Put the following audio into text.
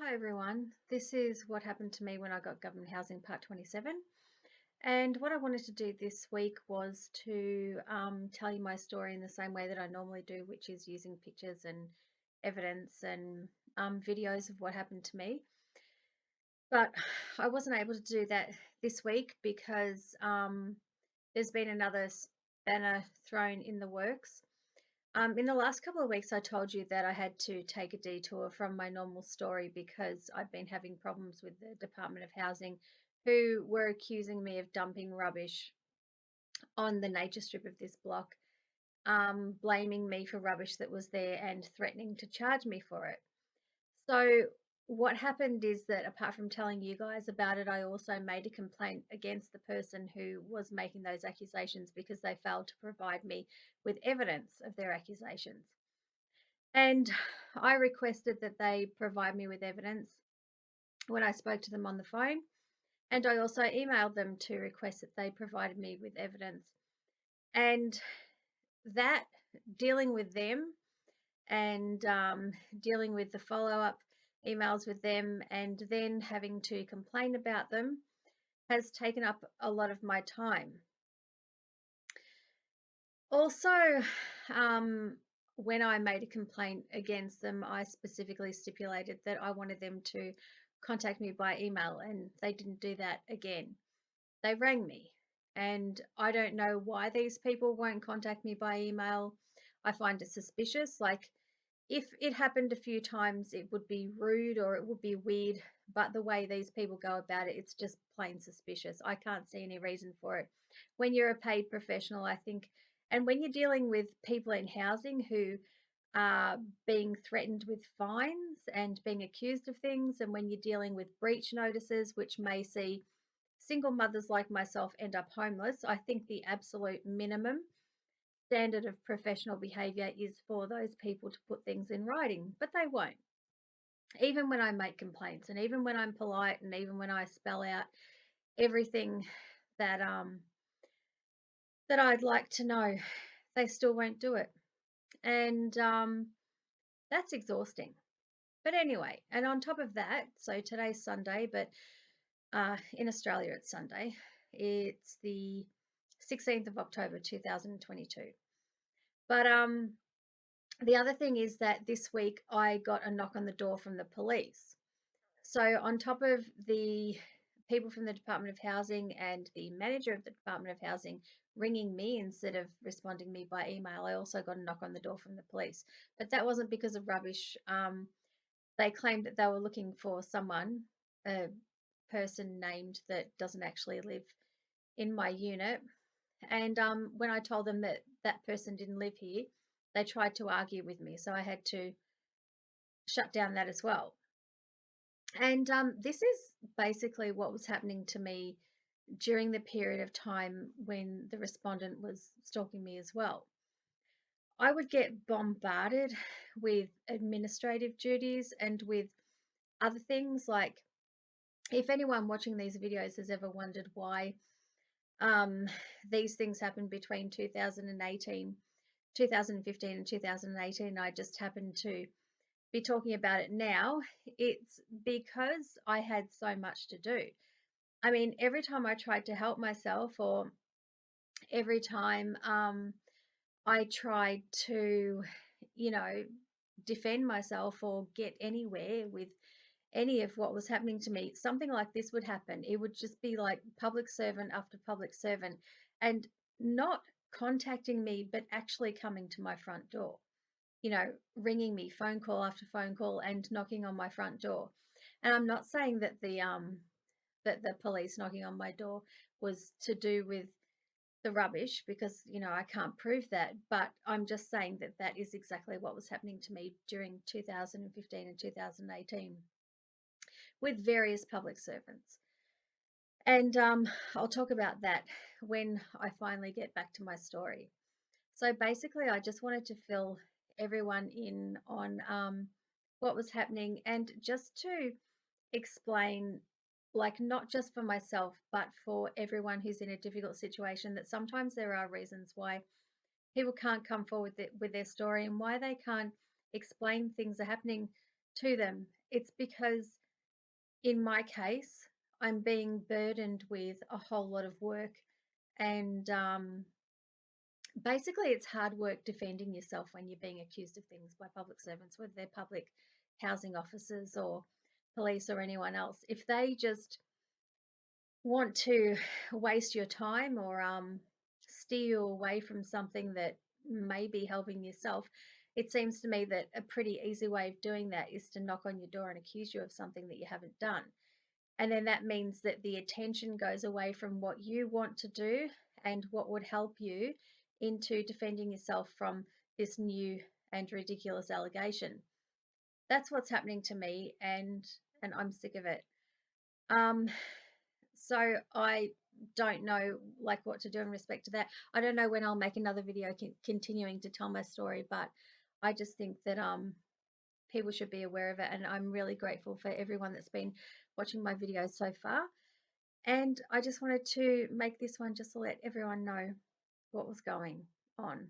Hi everyone, this is what happened to me when I got government housing part 27. And what I wanted to do this week was to tell you my story in the same way that I normally do, which is using pictures and evidence and videos of what happened to me. But I wasn't able to do that this week because there's been another spanner thrown in the works. In the last couple of weeks, I told you that I had to take a detour from my normal story because I'd been having problems with the Department of Housing, who were accusing me of dumping rubbish on the nature strip of this block, blaming me for rubbish that was there and threatening to charge me for it. So, what happened is that apart from telling you guys about it, I also made a complaint against the person who was making those accusations because they failed to provide me with evidence of their accusations. And I requested that they provide me with evidence when I spoke to them on the phone. And I also emailed them to request that they provided me with evidence. And that, dealing with them and dealing with the follow up emails with them and then having to complain about them, has taken up a lot of my time. Also, when I made a complaint against them, I specifically stipulated that I wanted them to contact me by email, and they didn't do that again. They rang me, and I don't know why these people won't contact me by email. I find it suspicious. Like, if it happened a few times, it would be rude or it would be weird, but the way these people go about it, it's just plain suspicious. I can't see any reason for it. When you're a paid professional, I think, and when you're dealing with people in housing who are being threatened with fines and being accused of things, and when you're dealing with breach notices, which may see single mothers like myself end up homeless, I think the absolute minimum standard of professional behaviour is for those people to put things in writing, but they won't. Even when I make complaints, and even when I'm polite, and even when I spell out everything that that I'd like to know, they still won't do it, and that's exhausting. But anyway, and on top of that, so today's Sunday, but in Australia it's Sunday. It's the 16th of October 2022. But the other thing is that this week I got a knock on the door from the police. So, on top of the people from the Department of Housing and the manager of the Department of Housing ringing me instead of responding me by email, I also got a knock on the door from the police. But that wasn't because of rubbish. They claimed that they were looking for someone, a person named that doesn't actually live in my unit. And when I told them that that person didn't live here, they tried to argue with me. So I had to shut down that as well. And this is basically what was happening to me during the period of time when the respondent was stalking me as well. I would get bombarded with administrative duties and with other things. Like, if anyone watching these videos has ever wondered why um, these things happened between 2018, 2015 and 2018, I just happened to be talking about it now. It's because I had so much to do. I mean, every time I tried to help myself, or every time I tried to, you know, defend myself or get anywhere with any of what was happening to me, something like this would happen. It would just be like public servant after public servant, and not contacting me, but actually coming to my front door, ringing me, phone call after phone call, and knocking on my front door. And I'm not saying that the police knocking on my door was to do with the rubbish, because I can't prove that, but I'm just saying that that is exactly what was happening to me during 2015 and 2018 with various public servants. And I'll talk about that when I finally get back to my story. So basically, I just wanted to fill everyone in on what was happening, and just to explain, like, not just for myself, but for everyone who's in a difficult situation, that sometimes there are reasons why people can't come forward with their story, and why they can't explain things are happening to them. It's because in my case, I'm being burdened with a whole lot of work, and basically it's hard work defending yourself when you're being accused of things by public servants, whether they're public housing officers or police or anyone else. If they just want to waste your time or steer you away from something that may be helping yourself, it seems to me that a pretty easy way of doing that is to knock on your door and accuse you of something that you haven't done. And then that means that the attention goes away from what you want to do and what would help you into defending yourself from this new and ridiculous allegation. That's what's happening to me, and I'm sick of it. Um, so I don't know like what to do in respect to that. I don't know when I'll make another video continuing to tell my story, but I just think that people should be aware of it, and I'm really grateful for everyone that's been watching my videos so far. And I just wanted to make this one just to let everyone know what was going on.